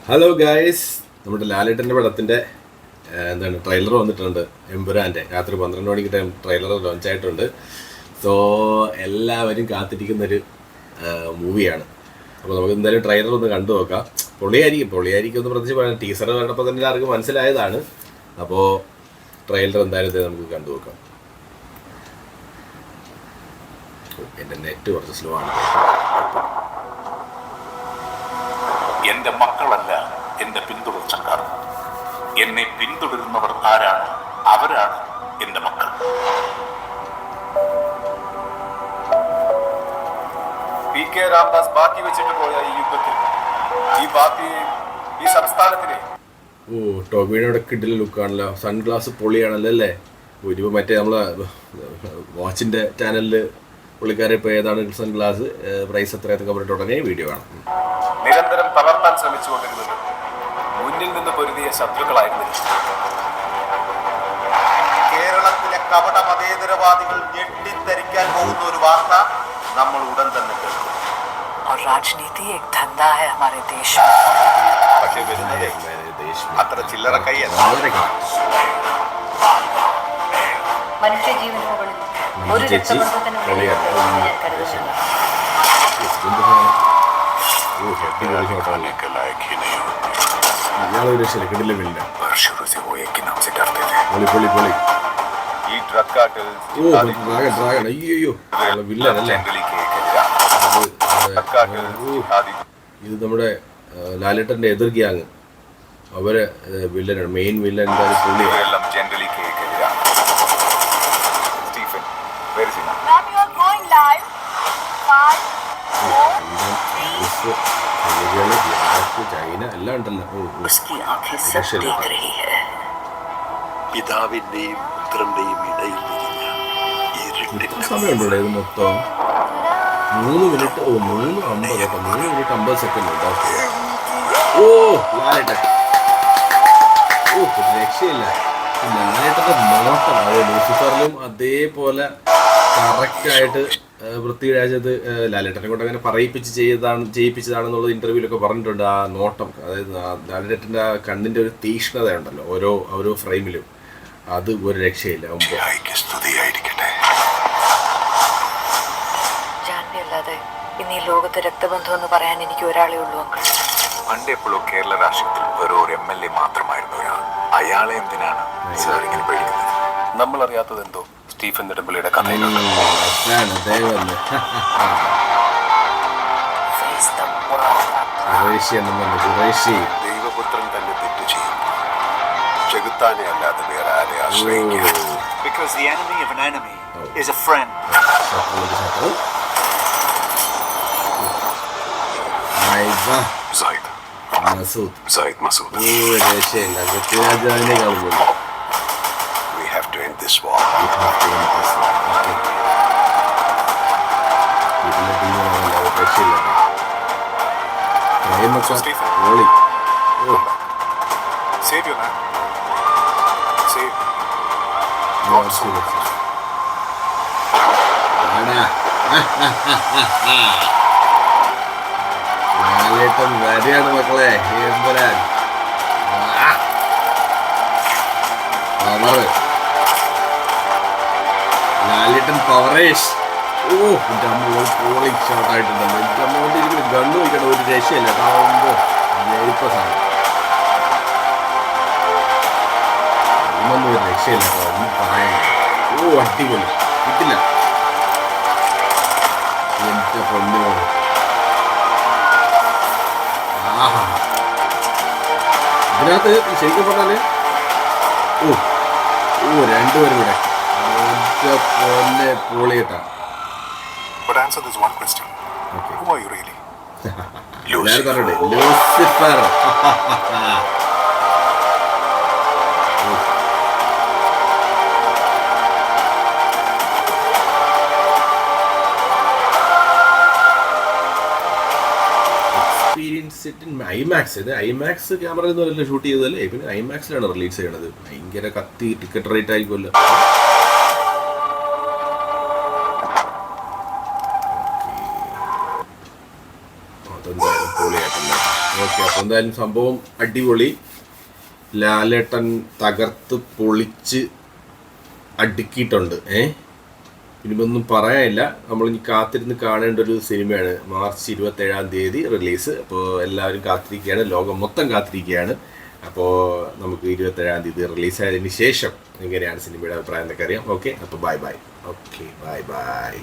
Hello guys, നമ്മുടെ ലാലേട്ടൻ്റെ പടത്തിൻ്റെ ട്രെയിലർ വന്നിട്ടുണ്ട്. എമ്പുരാൻ്റെ രാത്രി 12 മണിക്ക് ട്രെയിലർ ലോഞ്ചായിട്ടുണ്ട്. സോ എല്ലാവരും കാത്തിരിക്കുന്നൊരു മൂവിയാണ്. അപ്പോൾ നമുക്ക് എന്തായാലും ട്രെയിലർ ഒന്ന് കണ്ടു നോക്കാം. പൊളിയായിരിക്കും എന്ന് പ്രത്യേകിച്ച് പറയാം. ടീസർ കണ്ടപ്പോൾ തന്നെ എല്ലാവർക്കും മനസ്സിലായതാണ്. അപ്പോൾ ട്രെയിലർ എന്തായാലും നമുക്ക് കണ്ടു നോക്കാം. എൻ്റെ നെറ്റ് കുറച്ച് സ്ലോ ആണ്. എന്റെ മക്കളല്ല എന്റെ പിന്തുടർച്ചക്കാർ. എന്നെ പിന്തുടരുന്നവർ ആരാണ്? അവരാണ് എന്റെ മക്കൾ. പി കെ രാംദാസ് ബാക്കി വെച്ചിട്ട് പോയ ഈ യുദ്ധത്തിൽ ഈ പാർട്ടിയെ, ഈ സംസ്ഥാനത്തിനെ. ടോബിനോടെ കിട്ടില്ല ലുക്കാണല്ലോ. സൺഗ്ലാസ് പൊളിയാണല്ലോ അല്ലേ? ഇപ്പോൾ മറ്റേ നമ്മളെ വാച്ചിൻ്റെ ചാനലിൽ പുള്ളിക്കാരെ ഇപ്പോൾ ഏതാണ് സൺഗ്ലാസ് പ്രൈസ് എത്രയൊക്കെ പറഞ്ഞിട്ട് ഉടനെ വീഡിയോ കാണാം. നിരന്തരം തളർത്താൻ ശ്രമിച്ചുകൊണ്ടിരുന്നത് മുന്നിൽ നിന്ന് പൊരുതിയ ശത്രുക്കളായിരുന്നില്ല. കേരളത്തിലെ കപട മതേതരവാദികൾ ഞെട്ടിത്തരിക്കാൻ പോകുന്ന ഒരു വാർത്ത നമ്മൾ ഉടൻ തന്നെ കേൾക്കും. और राजनीति एक धंधा है हमारे देश में. പക്ഷേ വരുന്നത് അത്ര ചില്ലറ കൈയല്ല. മനുഷ്യജീവന് മുകളിൽ ഒരു രക്തബന്ധത്തിന് ഈ ഡ്രഗ് കാർട്ടൽസ് ഇത് നമ്മുടെ ലാലേട്ടൻ്റെ എതിർ ഗ്യാങ്, അവരെ വില്ലനാണ്. മെയിൻ വില്ലൻ പുള്ളിയാണ്. ജനറലി കേൾക്കുകയാണ്. സ്റ്റീഫൻ വെരി സിംഗ് ചൈന എല്ലാം ഉണ്ടല്ലോ. പിതാവിന്റെയും പുത്രന്റെയും ഇടയിൽ എത്ര സമയമുണ്ടോ ഇത് മൊത്തം? 3 മിനിറ്റ് 3:50 സെക്കൻഡ് ഉണ്ട്. ലാലേട്ടൻ രക്ഷയില്ല. ലാലേട്ടൻ്റെ നോട്ടം അത് ലൂസിഫറിലും അതേപോലെ കറക്റ്റായിട്ട് പൃഥ്വിരാജത് ലാലേട്ടനെ കൊണ്ട് അങ്ങനെ ചെയ്യിപ്പിച്ചതാണെന്നുള്ളത് ഇന്റർവ്യൂലൊക്കെ പറഞ്ഞിട്ടുണ്ട്. ആ നോട്ടം, അതായത് ലാലേട്ടൻ്റെ ആ കണ്ണിൻ്റെ ഒരു തീക്ഷ്ണത ഉണ്ടല്ലോ ഓരോ ഫ്രെയിമിലും, അത് ഒരു രക്ഷയില്ല. ഇന്ന് ഈ ലോകത്ത് രക്തബന്ധം എന്ന് പറയാൻ എനിക്ക് ഒരാളേ ഉള്ളൂ. പണ്ട് എപ്പോഴും കേരള രാഷ്ട്രീയത്തിൽ വെറും ഒരു MLA മാത്രമായിരുന്നു ഒരാൾ. അയാളെ എന്തിനാണ് സാർ ഇങ്ങനെ പേടിക്കുന്നത്? നമ്മൾ അറിയാത്തത് എന്തോ സ്റ്റീഫൻ നെടുമ്പള്ളിയുടെ കഥയിലുണ്ട്. ദൈവപുത്രൻ തന്നെ തെറ്റ് ചെയ്യും. ചെകുത്താനെ അല്ലാതെ വേറെ ആരെ ആശ്രയിക്കുക. Because the enemy of an enemy is a friend. Zaid Masood. We have to end this war. Stephen. Save your man. Save. ലാലേട്ടൻ വരെയാണ് മക്കളെ. എമ്പുരാൻ പവർ, ലാലേട്ടൻ പവറേഷ്. എൻ്റെ അമ്മ പോളിംഗ് ഷോട്ടായിട്ടുണ്ടല്ലോ. എൻ്റെ അമ്മോണ്ട് ഇരിക്കുന്ന ഗണ്ണ് വയ്ക്കണ ഒരു രക്ഷയില്ല. കാണുമ്പോൾ ജയിപ്പ സാധനം ഒന്നും ഒരു രക്ഷയില്ല. ഒന്നും പറയാൻ അടിപൊളി കിട്ടില്ല. എൻ്റെ പൊന്നോട് ഇതിനകത്ത് ശരിക്കും പറഞ്ഞാല് രണ്ടുപേരും കൂടെ പൊന്നെ പൊളിയിട്ടാ. ലൂസിഫർ. ഐമാക്സ്, ഇത് ഐമാക്സ് ക്യാമറയിൽ നിന്ന് ഷൂട്ട് ചെയ്തതല്ലേ, പിന്നെ ഐമാക്സിലാണ് റിലീസ് ചെയ്യണത്. ഭയങ്കര കത്തി ടിക്കറ്റ് റേറ്റ് ആയിരിക്കുമല്ലോ. അതെന്തായാലും പൊളിയായിട്ടുണ്ട്. ഓക്കെ. എന്തായാലും സംഭവം അടിപൊളി. ലാലേട്ടൻ തകർത്ത് പൊളിച്ച് അടുക്കിയിട്ടുണ്ട്. ഇനിയൊന്നും പറയാനില്ല. നമ്മളിനി കാത്തിരുന്ന് കാണേണ്ട ഒരു സിനിമയാണ്. March 27 release. അപ്പോൾ എല്ലാവരും കാത്തിരിക്കുകയാണ്, ലോകം മൊത്തം കാത്തിരിക്കുകയാണ്. അപ്പോൾ നമുക്ക് 27 റിലീസായതിന് ശേഷം എങ്ങനെയാണ് സിനിമയുടെ അഭിപ്രായം എന്നൊക്കെ അറിയാം. ഓക്കെ, അപ്പോൾ ബൈ. Okay, by.